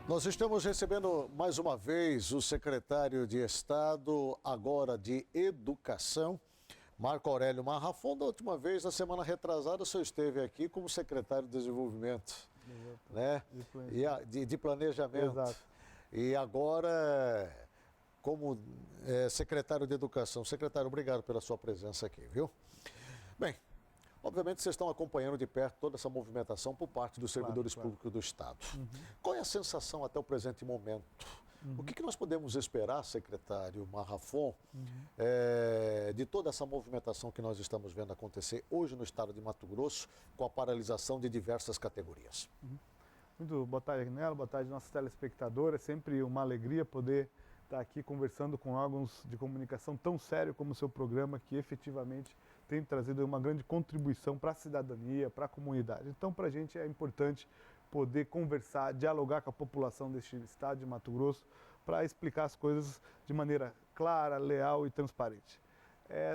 Nós estamos recebendo mais uma vez o secretário de Estado, agora de Educação, Marco Aurélio Marrafon. Da última vez, na semana retrasada, o senhor esteve aqui como secretário de Desenvolvimento, né? De Planejamento. Exato. E agora, como secretário de Educação. Secretário, obrigado pela sua presença aqui, viu? Bem, obviamente vocês estão acompanhando de perto toda essa movimentação por parte dos servidores públicos do Estado. Qual é a sensação até o presente momento? O que nós podemos esperar, secretário Marrafon, de toda essa movimentação que nós estamos vendo acontecer hoje no Estado de Mato Grosso, com a paralisação de diversas categorias? Muito boa tarde, Agnello, boa tarde, nossos telespectadores. É sempre uma alegria poder estar aqui conversando com órgãos de comunicação tão sério como o seu programa, que efetivamente tem trazido uma grande contribuição para a cidadania, para a comunidade. Então, para a gente é importante poder conversar, dialogar com a população deste estado de Mato Grosso para explicar as coisas de maneira clara, leal e transparente.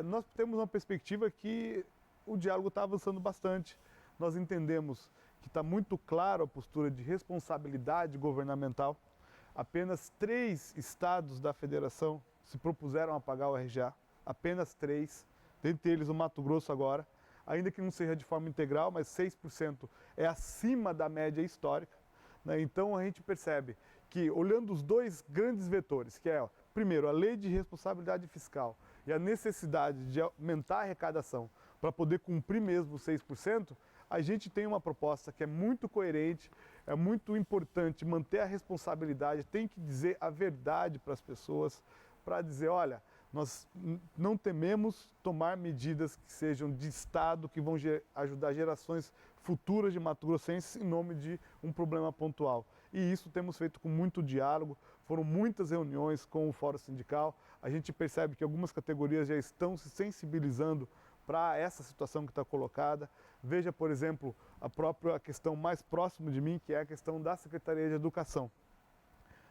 Nós temos uma perspectiva que o diálogo está avançando bastante. Nós entendemos que está muito claro a postura de responsabilidade governamental. Apenas 3 estados da federação se propuseram a pagar o RGA, apenas 3. Dentre eles o Mato Grosso agora, ainda que não seja de forma integral, mas 6% é acima da média histórica, né? Então a gente percebe que, olhando os dois grandes vetores, que é, primeiro, a lei de responsabilidade fiscal e a necessidade de aumentar a arrecadação para poder cumprir mesmo os 6%, a gente tem uma proposta que é muito coerente, é muito importante manter a responsabilidade, tem que dizer a verdade para as pessoas, para dizer, olha, nós não tememos tomar medidas que sejam de Estado, que vão ajudar gerações futuras de mato-grossenses em nome de um problema pontual. E isso temos feito com muito diálogo, foram muitas reuniões com o Fórum Sindical, a gente percebe que algumas categorias já estão se sensibilizando para essa situação que está colocada. Veja, por exemplo, a própria questão mais próxima de mim, que é a questão da Secretaria de Educação.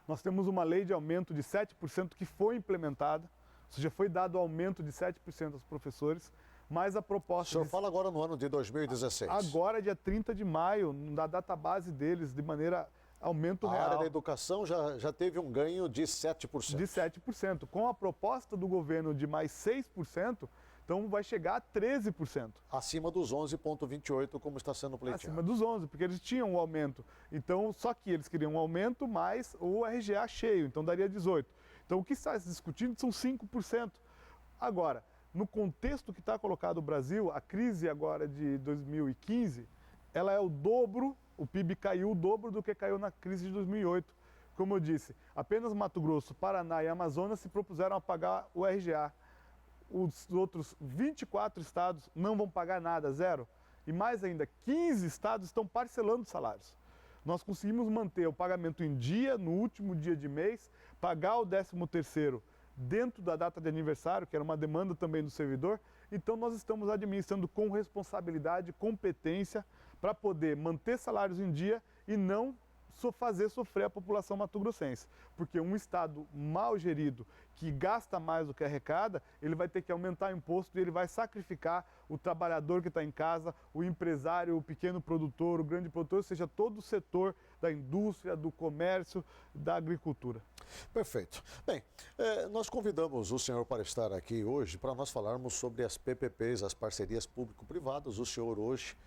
Nós temos uma lei de aumento de 7% que foi implementada, ou seja, foi dado aumento de 7% aos professores, mas a proposta... O senhor fala agora no ano de 2016. Agora, dia 30 de maio, na database deles, de maneira aumento real. A área da educação já teve um ganho de 7%. De 7%. Com a proposta do governo de mais 6%, então vai chegar a 13%. Acima dos 11,28%, como está sendo pleiteado. Acima dos 11%, porque eles tinham um aumento. Então, só que eles queriam um aumento mais o RGA cheio, então daria 18%. Então, o que está se discutindo são 5%. Agora, no contexto que está colocado o Brasil, a crise agora de 2015, ela é o dobro, o PIB caiu o dobro do que caiu na crise de 2008. Como eu disse, apenas Mato Grosso, Paraná e Amazonas se propuseram a pagar o RGA. Os outros 24 estados não vão pagar nada, zero. E mais ainda, 15 estados estão parcelando salários. Nós conseguimos manter o pagamento em dia, no último dia de mês, pagar o 13º dentro da data de aniversário, que era uma demanda também do servidor. Então nós estamos administrando com responsabilidade, competência, para poder manter salários em dia e não fazer sofrer a população mato-grossense. Porque um estado mal gerido, que gasta mais do que arrecada, ele vai ter que aumentar o imposto e ele vai sacrificar o trabalhador que está em casa, o empresário, o pequeno produtor, o grande produtor, ou seja, todo o setor da indústria, do comércio, da agricultura. Perfeito. Bem, nós convidamos o senhor para estar aqui hoje para nós falarmos sobre as PPPs, as parcerias público-privadas. O senhor hoje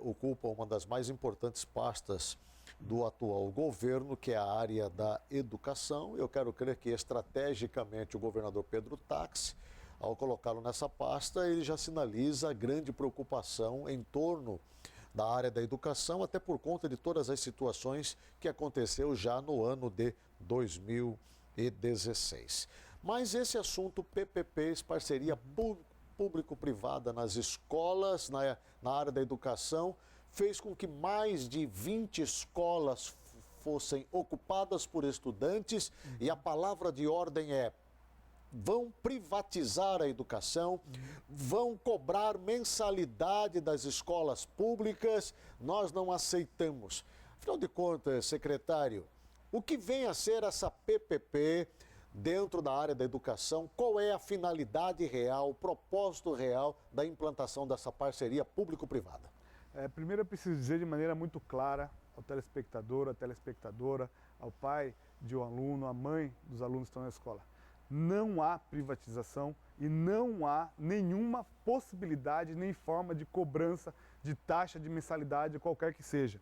ocupa uma das mais importantes pastas do atual governo, que é a área da educação. Eu quero crer que estrategicamente o governador Pedro Táxi, ao colocá-lo nessa pasta, ele já sinaliza grande preocupação em torno da área da educação, até por conta de todas as situações que aconteceu já no ano de 2016. Mas esse assunto PPPs, parceria público-privada nas escolas, na área da educação, fez com que mais de 20 escolas fossem ocupadas por estudantes e a palavra de ordem é: vão privatizar a educação, vão cobrar mensalidade das escolas públicas, nós não aceitamos. Afinal de contas, secretário, o que vem a ser essa PPP dentro da área da educação? Qual é a finalidade real, o propósito real da implantação dessa parceria público-privada? Primeiro eu preciso dizer de maneira muito clara, ao telespectador, à telespectadora, ao pai de um aluno, à mãe dos alunos que estão na escola. Não há privatização e não há nenhuma possibilidade nem forma de cobrança de taxa de mensalidade, qualquer que seja.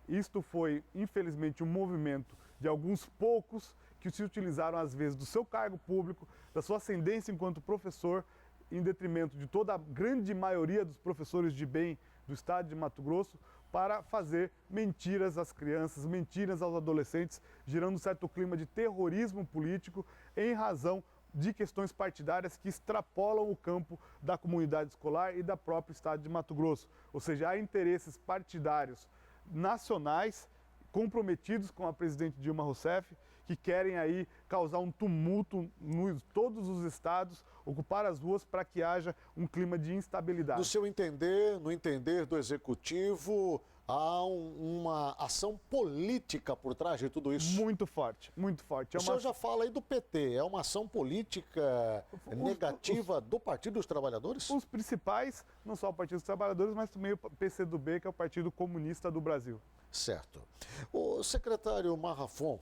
Isto foi, infelizmente, um movimento de alguns poucos que se utilizaram, às vezes, do seu cargo público, da sua ascendência enquanto professor, em detrimento de toda a grande maioria dos professores de bem do estado de Mato Grosso, para fazer mentiras às crianças, mentiras aos adolescentes, gerando um certo clima de terrorismo político em razão de questões partidárias que extrapolam o campo da comunidade escolar e da própria estado de Mato Grosso. Ou seja, há interesses partidários nacionais comprometidos com a presidente Dilma Rousseff, que querem aí causar um tumulto em todos os estados, ocupar as ruas para que haja um clima de instabilidade. No seu entender, no entender do executivo, há uma ação política por trás de tudo isso? Muito forte, muito forte. O senhor já fala aí do PT, é uma ação política negativa do Partido dos Trabalhadores? Os principais, não só o Partido dos Trabalhadores, mas também o PCdoB, que é o Partido Comunista do Brasil. Certo. O secretário Marrafon,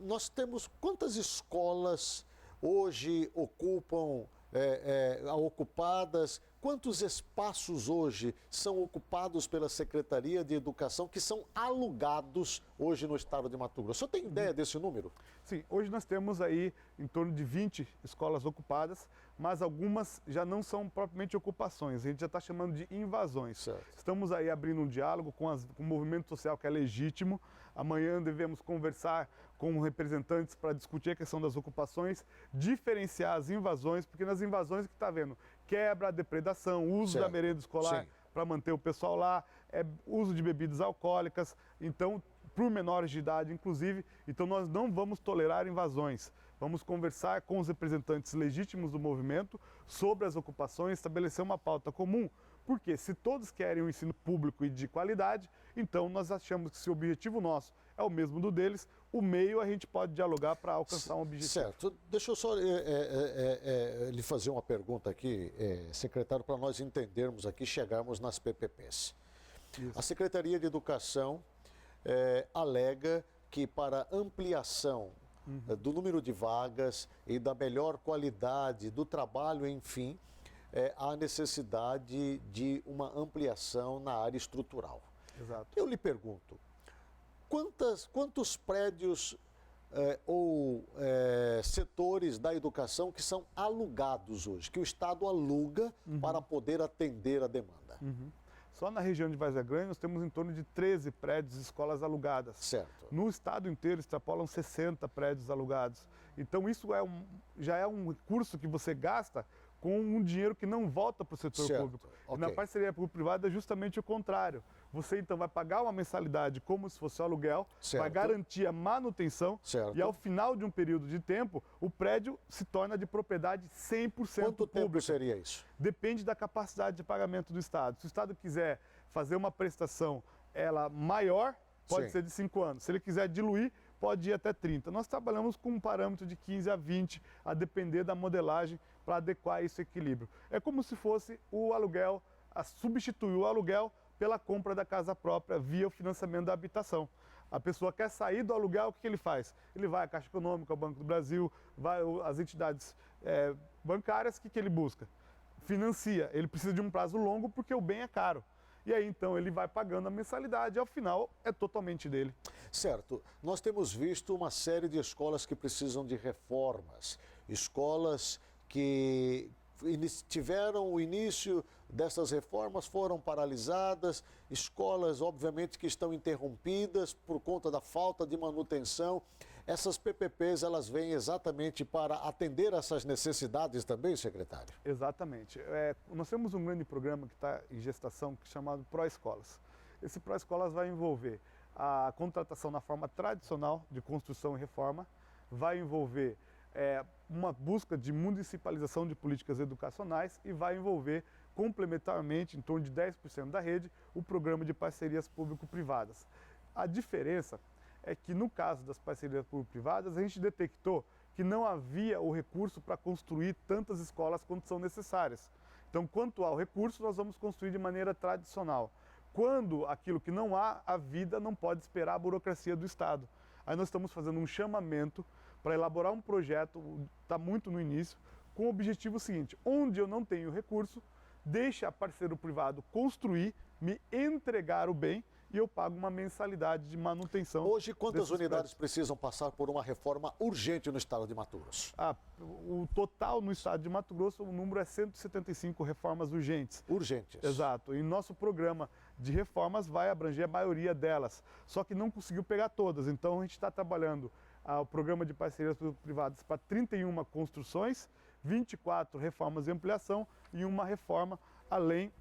nós temos quantas escolas hoje ocupadas, quantos espaços hoje são ocupados pela Secretaria de Educação que são alugados hoje no estado de Mato Grosso? O senhor tem ideia desse número? Sim, hoje nós temos aí em torno de 20 escolas ocupadas, mas algumas já não são propriamente ocupações, a gente já está chamando de invasões. Certo. Estamos aí abrindo um diálogo com o movimento social que é legítimo. Amanhã devemos conversar com representantes para discutir a questão das ocupações, diferenciar as invasões, porque nas invasões que está vendo quebra, depredação, uso certo. da merenda escolar para manter o pessoal lá, uso de bebidas alcoólicas, então, por menores de idade, inclusive. Então, nós não vamos tolerar invasões. Vamos conversar com os representantes legítimos do movimento sobre as ocupações, estabelecer uma pauta comum, porque se todos querem um ensino público e de qualidade, então nós achamos que se o objetivo nosso é o mesmo do deles, o meio a gente pode dialogar para alcançar um objetivo. Certo. Deixa eu só lhe fazer uma pergunta aqui, secretário, para nós entendermos aqui, chegarmos nas PPPs. Isso. A Secretaria de Educação alega que para ampliação do número de vagas e da melhor qualidade do trabalho, enfim, há necessidade de uma ampliação na área estrutural. Exato. Eu lhe pergunto, quantos prédios ou setores da educação que são alugados hoje, que o Estado aluga para poder atender a demanda? Só na região de Várzea Grande nós temos em torno de 13 prédios e escolas alugadas. Certo. No estado inteiro extrapolam 60 prédios alugados. Então isso já é um recurso que você gasta com um dinheiro que não volta para o setor certo. público. Okay. E na parceria público-privada é justamente o contrário. Você então vai pagar uma mensalidade como se fosse um aluguel, certo. vai garantir a manutenção certo. e ao final de um período de tempo, o prédio se torna de propriedade 100% Quanto pública. tempo seria isso? Depende da capacidade de pagamento do Estado. Se o Estado quiser fazer uma prestação maior, pode Sim. ser de 5 anos. Se ele quiser diluir, pode ir até 30. Nós trabalhamos com um parâmetro de 15 a 20, a depender da modelagem, para adequar esse equilíbrio. É como se fosse o aluguel, substituir o aluguel pela compra da casa própria via o financiamento da habitação. A pessoa quer sair do aluguel, o que ele faz? Ele vai à Caixa Econômica, ao Banco do Brasil, vai às entidades bancárias, o que ele busca? Financia. Ele precisa de um prazo longo porque o bem é caro. E aí, então, ele vai pagando a mensalidade e, ao final, é totalmente dele. Certo. Nós temos visto uma série de escolas que precisam de reformas. Escolas que tiveram o início dessas reformas, foram paralisadas. Escolas, obviamente, que estão interrompidas por conta da falta de manutenção. Essas PPPs, elas vêm exatamente para atender essas necessidades também, secretário? Exatamente. Nós temos um grande programa que está em gestação, chamado Pró-Escolas. Esse Pró-Escolas vai envolver a contratação na forma tradicional de construção e reforma, vai envolver uma busca de municipalização de políticas educacionais e vai envolver, complementarmente, em torno de 10% da rede, o programa de parcerias público-privadas. A diferença é que, no caso das parcerias público-privadas, a gente detectou que não havia o recurso para construir tantas escolas quanto são necessárias. Então, quanto ao recurso, nós vamos construir de maneira tradicional. Quando aquilo que não há, a vida não pode esperar a burocracia do Estado. Aí nós estamos fazendo um chamamento para elaborar um projeto, está muito no início, com o objetivo seguinte: onde eu não tenho recurso, deixa parceiro privado construir, me entregar o bem e eu pago uma mensalidade de manutenção. Hoje, quantas unidades precisam passar por uma reforma urgente no estado de Mato Grosso? O total no estado de Mato Grosso, o número é 175 reformas urgentes. Urgentes. Exato. E nosso programa de reformas vai abranger a maioria delas, só que não conseguiu pegar todas. Então a gente está trabalhando o programa de parcerias privadas para 31 construções, 24 reformas de ampliação e uma reforma além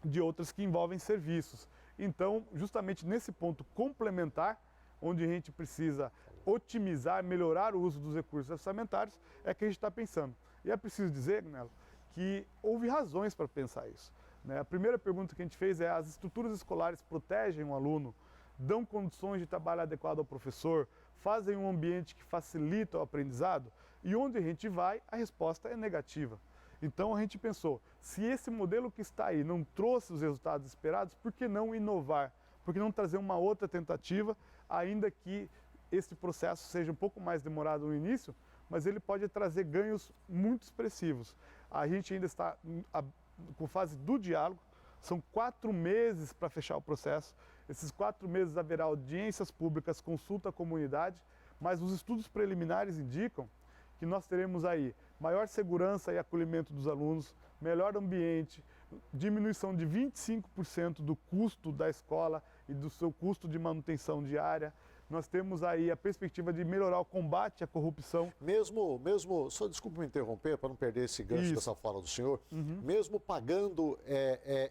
de outras que envolvem serviços. Então, justamente nesse ponto complementar, onde a gente precisa otimizar, melhorar o uso dos recursos orçamentários, é que a gente está pensando. E é preciso dizer, Nelo, que houve razões para pensar isso, né? A primeira pergunta que a gente fez é: as estruturas escolares protegem o aluno, dão condições de trabalho adequado ao professor, fazem um ambiente que facilita o aprendizado? E onde a gente vai, a resposta é negativa. Então a gente pensou, se esse modelo que está aí não trouxe os resultados esperados, por que não inovar? Por que não trazer uma outra tentativa, ainda que esse processo seja um pouco mais demorado no início, mas ele pode trazer ganhos muito expressivos. A gente ainda está com fase do diálogo, são 4 meses para fechar o processo. Esses 4 meses haverá audiências públicas, consulta à comunidade, mas os estudos preliminares indicam que nós teremos aí maior segurança e acolhimento dos alunos, melhor ambiente, diminuição de 25% do custo da escola e do seu custo de manutenção diária. Nós temos aí a perspectiva de melhorar o combate à corrupção. Só desculpe me interromper para não perder esse gancho dessa fala do senhor, mesmo pagando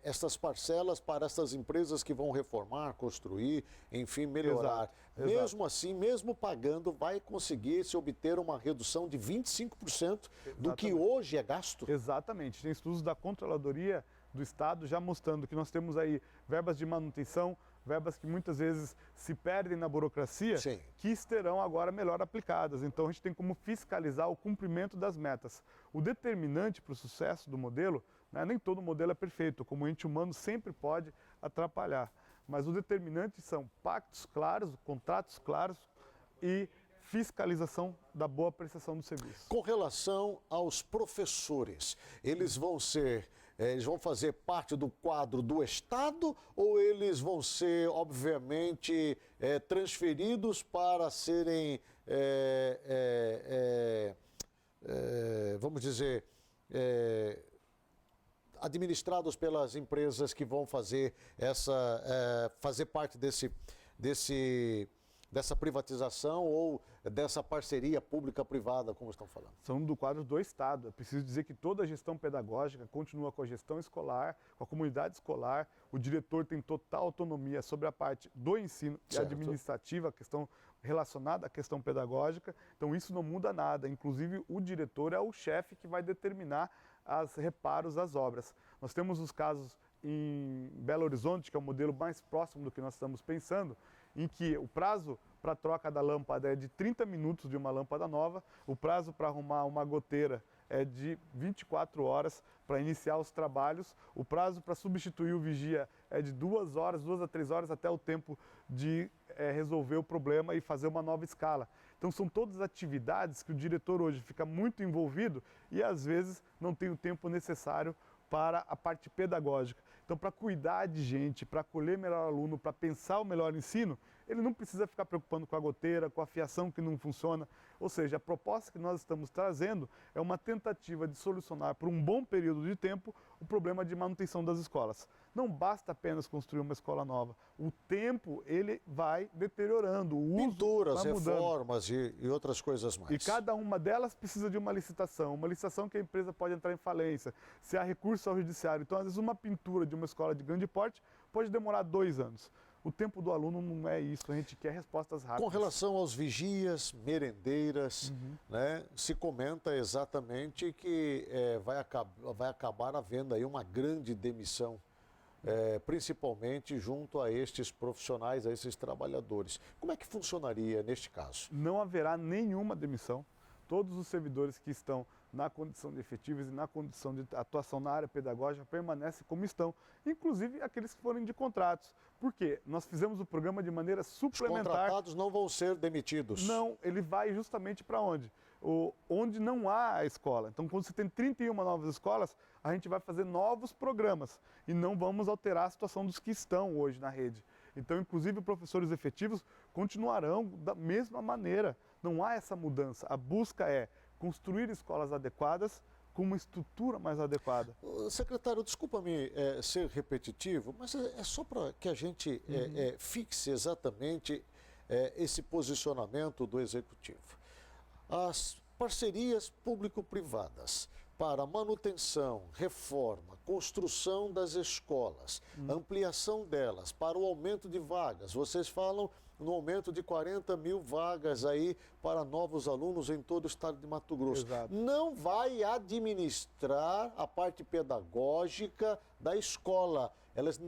essas parcelas para essas empresas que vão reformar, construir, enfim, melhorar, mesmo assim, mesmo pagando, vai conseguir se obter uma redução de 25% do que hoje é gasto? Exatamente, tem estudos da Controladoria do Estado já mostrando que nós temos aí verbas de manutenção, verbas que muitas vezes se perdem na burocracia, Sim, que estarão agora melhor aplicadas. Então a gente tem como fiscalizar o cumprimento das metas. O determinante para o sucesso do modelo, né, nem todo modelo é perfeito, como o ente humano sempre pode atrapalhar, mas o determinante são pactos claros, contratos claros e fiscalização da boa prestação do serviço. Com relação aos professores, eles vão fazer parte do quadro do Estado ou eles vão ser, obviamente, transferidos para serem, vamos dizer, administrados pelas empresas que vão fazer fazer parte dessa privatização ou dessa parceria pública-privada, como estão falando? São do quadro do Estado. É preciso dizer que toda a gestão pedagógica continua com a gestão escolar, com a comunidade escolar. O diretor tem total autonomia sobre a parte do ensino e administrativa, a questão relacionada à questão pedagógica. Então isso não muda nada. Inclusive o diretor é o chefe que vai determinar os reparos às obras. Nós temos os casos em Belo Horizonte, que é o modelo mais próximo do que nós estamos pensando, em que o prazo para a troca da lâmpada é de 30 minutos de uma lâmpada nova, o prazo para arrumar uma goteira é de 24 horas para iniciar os trabalhos, o prazo para substituir o vigia é de 2 a 3 horas até o tempo de resolver o problema e fazer uma nova escala. Então são todas atividades que o diretor hoje fica muito envolvido e às vezes não tem o tempo necessário para a parte pedagógica. Então, para cuidar de gente, para acolher melhor aluno, para pensar o melhor ensino, ele não precisa ficar preocupando com a goteira, com a fiação que não funciona. Ou seja, a proposta que nós estamos trazendo é uma tentativa de solucionar por um bom período de tempo o problema de manutenção das escolas. Não basta apenas construir uma escola nova. O tempo, ele vai deteriorando, o uso pinturas, vai mudando. reformas e outras coisas mais. E cada uma delas precisa de uma licitação que a empresa pode entrar em falência, se há recurso ao judiciário. Então, às vezes, uma pintura de uma escola de grande porte pode demorar 2 anos. O tempo do aluno não é isso, a gente quer respostas rápidas. Com relação aos vigias, merendeiras, né, se comenta exatamente que vai acabar havendo aí uma grande demissão, principalmente junto a estes profissionais, a esses trabalhadores. Como é que funcionaria neste caso? Não haverá nenhuma demissão. todos os servidores que estão na condição de efetivos e na condição de atuação na área pedagógica permanecem como estão, inclusive aqueles que forem de contratos. Por quê? Nós fizemos o programa de maneira suplementar. Os contratados não vão ser demitidos. Não, ele vai justamente para onde? Onde não há a escola. Então, quando você tem 31 novas escolas, a gente vai fazer novos programas e não vamos alterar a situação dos que estão hoje na rede. Então, inclusive, professores efetivos continuarão da mesma maneira. Não há essa mudança. A busca é construir escolas adequadas com uma estrutura mais adequada. Secretário, desculpa-me ser repetitivo, mas é só para que a gente fixe exatamente esse posicionamento do Executivo. As parcerias público-privadas para manutenção, reforma, construção das escolas, ampliação delas, para o aumento de vagas. Vocês falam no aumento de 40 mil vagas aí para novos alunos em todo o estado de Mato Grosso. Exato. Não vai administrar a parte pedagógica da escola.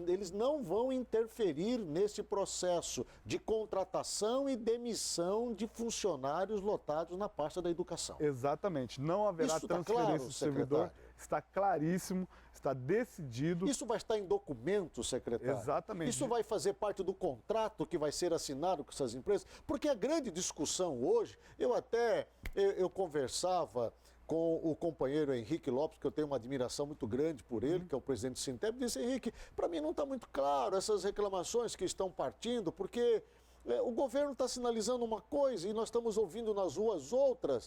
Eles não vão interferir nesse processo de contratação e demissão de funcionários lotados na pasta da educação. Exatamente. Não haverá Isso tá transferência claro, de servidor. secretário? Está claríssimo, está decidido. Isso vai estar em documento, secretário? Exatamente. Isso vai fazer parte do contrato que vai ser assinado com essas empresas? Porque a grande discussão hoje, eu conversava com o companheiro Henrique Lopes, que eu tenho uma admiração muito grande por ele, que é o presidente do Sintep, disse: Henrique, para mim não está muito claro essas reclamações que estão partindo, porque o governo está sinalizando uma coisa e nós estamos ouvindo nas ruas outra,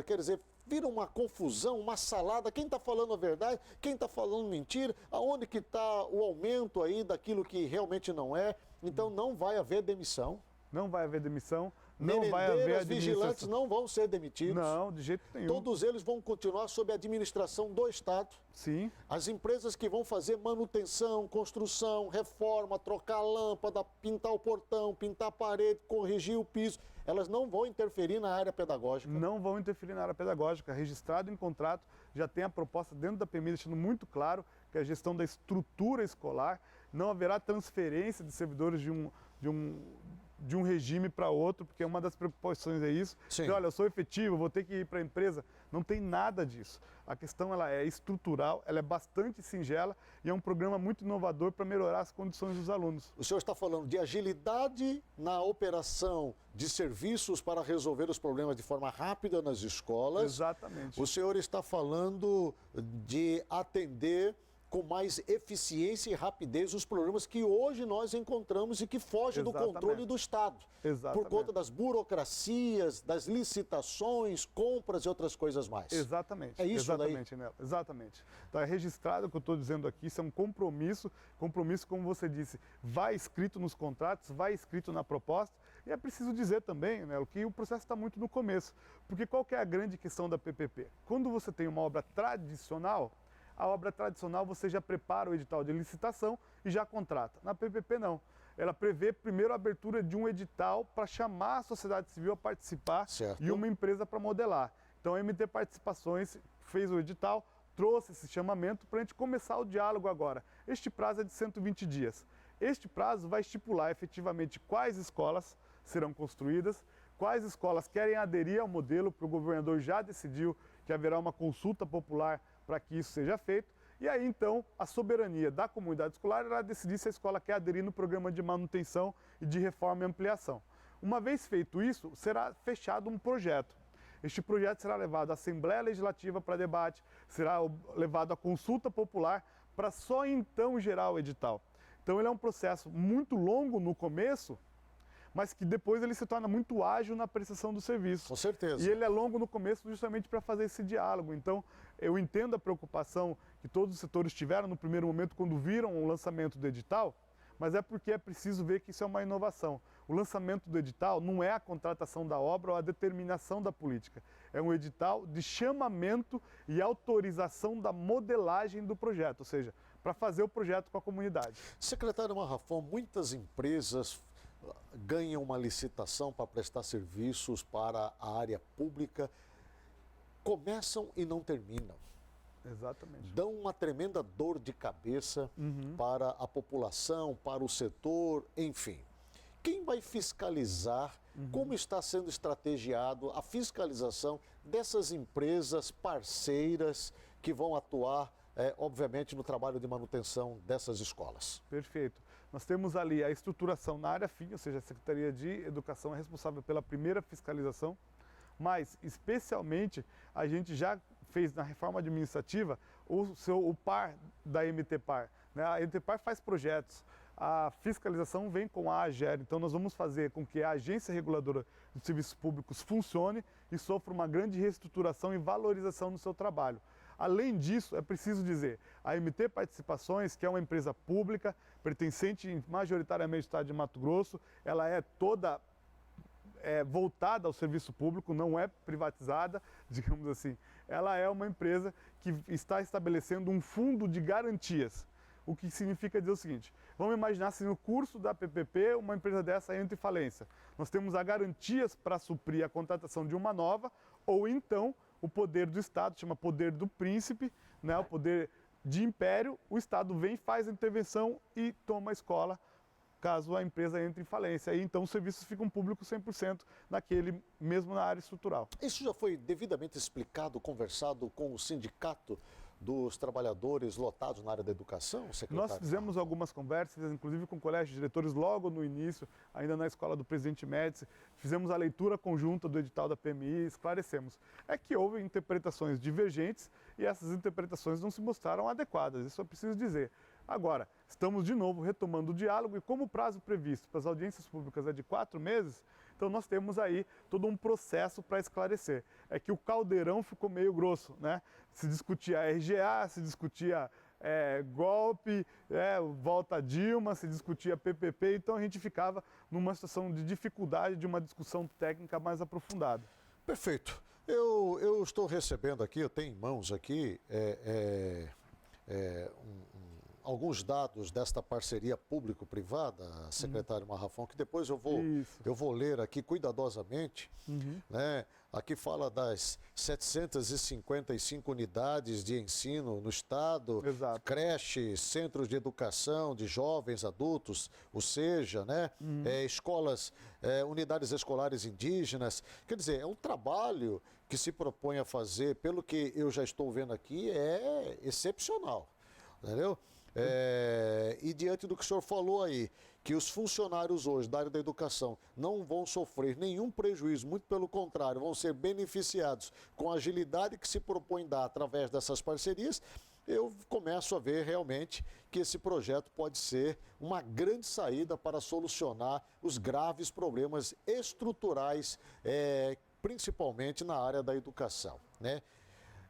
quer dizer, vira uma confusão, uma salada, quem está falando a verdade, quem está falando mentira, aonde que está o aumento aí daquilo que realmente não é, então não vai haver demissão. Não vai haver demissão, não vai haver administração. Vigilantes não vão ser demitidos. Não, de jeito nenhum. Todos eles vão continuar sob a administração do Estado. Sim. As empresas que vão fazer manutenção, construção, reforma, trocar a lâmpada, pintar o portão, pintar a parede, corrigir o piso, elas não vão interferir na área pedagógica. Não vão interferir na área pedagógica. Registrado em contrato, já tem a proposta dentro da PMI, deixando muito claro que a gestão da estrutura escolar, não haverá transferência de servidores de um regime para outro, porque uma das preocupações é isso. Que, olha, eu sou efetivo, vou ter que ir para a empresa. Não tem nada disso. A questão ela é estrutural, ela é bastante singela e é um programa muito inovador para melhorar as condições dos alunos. O senhor está falando de agilidade na operação de serviços para resolver os problemas de forma rápida nas escolas. Exatamente. O senhor está falando de atender com mais eficiência e rapidez os problemas que hoje nós encontramos e que fogem do controle do Estado. Exatamente. Por conta das burocracias, das licitações, compras e outras coisas mais. Exatamente. É isso exatamente, daí? Nela. Exatamente. Está registrado o que eu estou dizendo aqui, isso é um compromisso, como você disse, vai escrito nos contratos, vai escrito na proposta, e é preciso dizer também, Nelo, que o processo está muito no começo, porque qual que é a grande questão da PPP? Quando você tem uma obra tradicional, a obra tradicional você já prepara o edital de licitação e já contrata. Na PPP não. Ela prevê primeiro a abertura de um edital para chamar a sociedade civil a participar e uma empresa para modelar. Então a MT Participações fez o edital, trouxe esse chamamento para a gente começar o diálogo agora. Este prazo é de 120 dias. Este prazo vai estipular efetivamente quais escolas serão construídas, quais escolas querem aderir ao modelo, porque o governador já decidiu que haverá uma consulta popular para que isso seja feito, e aí então a soberania da comunidade escolar irá decidir se a escola quer aderir no programa de manutenção e de reforma e ampliação. Uma vez feito isso, será fechado um projeto. Este projeto será levado à Assembleia Legislativa para debate, será levado à consulta popular para só então gerar o edital. Então ele é um processo muito longo no começo, mas que depois ele se torna muito ágil na prestação do serviço. Com certeza. E ele é longo no começo justamente para fazer esse diálogo. Então, eu entendo a preocupação que todos os setores tiveram no primeiro momento quando viram o lançamento do edital, mas é porque é preciso ver que isso é uma inovação. O lançamento do edital não é a contratação da obra ou a determinação da política. É um edital de chamamento e autorização da modelagem do projeto, ou seja, para fazer o projeto com a comunidade. Secretário Marrafon, muitas empresas ganham uma licitação para prestar serviços para a área pública, começam e não terminam. Exatamente. Dão uma tremenda dor de cabeça para a população, para o setor, enfim. Quem vai fiscalizar? Como está sendo estrategiado a fiscalização dessas empresas parceiras que vão atuar, obviamente, no trabalho de manutenção dessas escolas? Perfeito. Nós temos ali a estruturação na área FIM, ou seja, a Secretaria de Educação é responsável pela primeira fiscalização, mas, especialmente, a gente já fez na reforma administrativa o par da MTPAR. Né? A MTPAR faz projetos, a fiscalização vem com a AGER, então nós vamos fazer com que a Agência Reguladora dos Serviços Públicos funcione e sofra uma grande reestruturação e valorização no seu trabalho. Além disso, é preciso dizer, a MT Participações, que é uma empresa pública, pertencente majoritariamente ao Estado de Mato Grosso, ela é toda voltada ao serviço público, não é privatizada, digamos assim. Ela é uma empresa que está estabelecendo um fundo de garantias. O que significa dizer o seguinte, vamos imaginar se no curso da PPP uma empresa dessa entra em falência. Nós temos as garantias para suprir a contratação de uma nova, ou então o poder do Estado, chama poder do príncipe, né, o poder de império, o Estado vem, faz a intervenção e toma a escola, caso a empresa entre em falência. E então os serviços ficam públicos 100% naquele, mesmo na área estrutural. Isso já foi devidamente explicado, conversado com o sindicato dos trabalhadores lotados na área da educação, secretário? Nós fizemos algumas conversas, inclusive com o colégio de diretores logo no início, ainda na escola do presidente Médici, fizemos a leitura conjunta do edital da PMI e esclarecemos. É que houve interpretações divergentes e essas interpretações não se mostraram adequadas, isso é preciso dizer. Agora, estamos de novo retomando o diálogo e como o prazo previsto para as audiências públicas é de 4 meses, então nós temos aí todo um processo para esclarecer. É que o caldeirão ficou meio grosso, né? Se discutia RGA, se discutia golpe, volta a Dilma, se discutia PPP, então a gente ficava numa situação de dificuldade de uma discussão técnica mais aprofundada. Perfeito. Eu estou recebendo aqui, eu tenho em mãos aqui alguns dados desta parceria público-privada, secretário Marrafão, que depois eu vou ler aqui cuidadosamente. Né? Aqui fala das 755 unidades de ensino no estado, Exato. creches, centros de educação de jovens, adultos, ou seja, né? Escolas, unidades escolares indígenas. Quer dizer, é um trabalho que se propõe a fazer, pelo que eu já estou vendo aqui, é excepcional, entendeu? E diante do que o senhor falou aí, que os funcionários hoje da área da educação não vão sofrer nenhum prejuízo, muito pelo contrário, vão ser beneficiados com a agilidade que se propõe dar através dessas parcerias, eu começo a ver realmente que esse projeto pode ser uma grande saída para solucionar os graves problemas estruturais, principalmente na área da educação, né?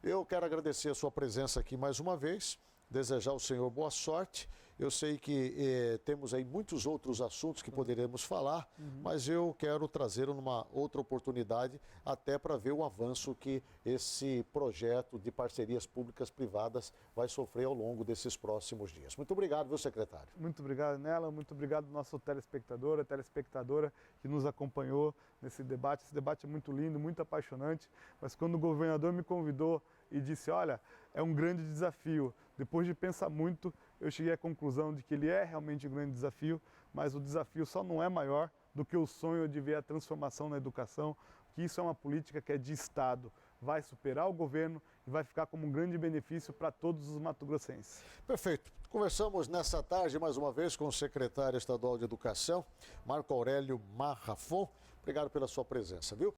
Eu quero agradecer a sua presença aqui mais uma vez, desejar ao senhor boa sorte. Eu sei que temos aí muitos outros assuntos que poderemos falar, mas eu quero trazer numa outra oportunidade, até para ver o avanço que esse projeto de parcerias públicas-privadas vai sofrer ao longo desses próximos dias. Muito obrigado, viu, secretário? Muito obrigado, Nela. Muito obrigado ao nosso telespectador, a telespectadora que nos acompanhou nesse debate. Esse debate é muito lindo, muito apaixonante, mas quando o governador me convidou e disse, olha, é um grande desafio. Depois de pensar muito, eu cheguei à conclusão de que ele é realmente um grande desafio, mas o desafio só não é maior do que o sonho de ver a transformação na educação, que isso é uma política que é de Estado, vai superar o governo e vai ficar como um grande benefício para todos os mato-grossenses. Perfeito. Conversamos nessa tarde mais uma vez com o secretário estadual de Educação, Marco Aurélio Marrafon. Obrigado pela sua presença, viu?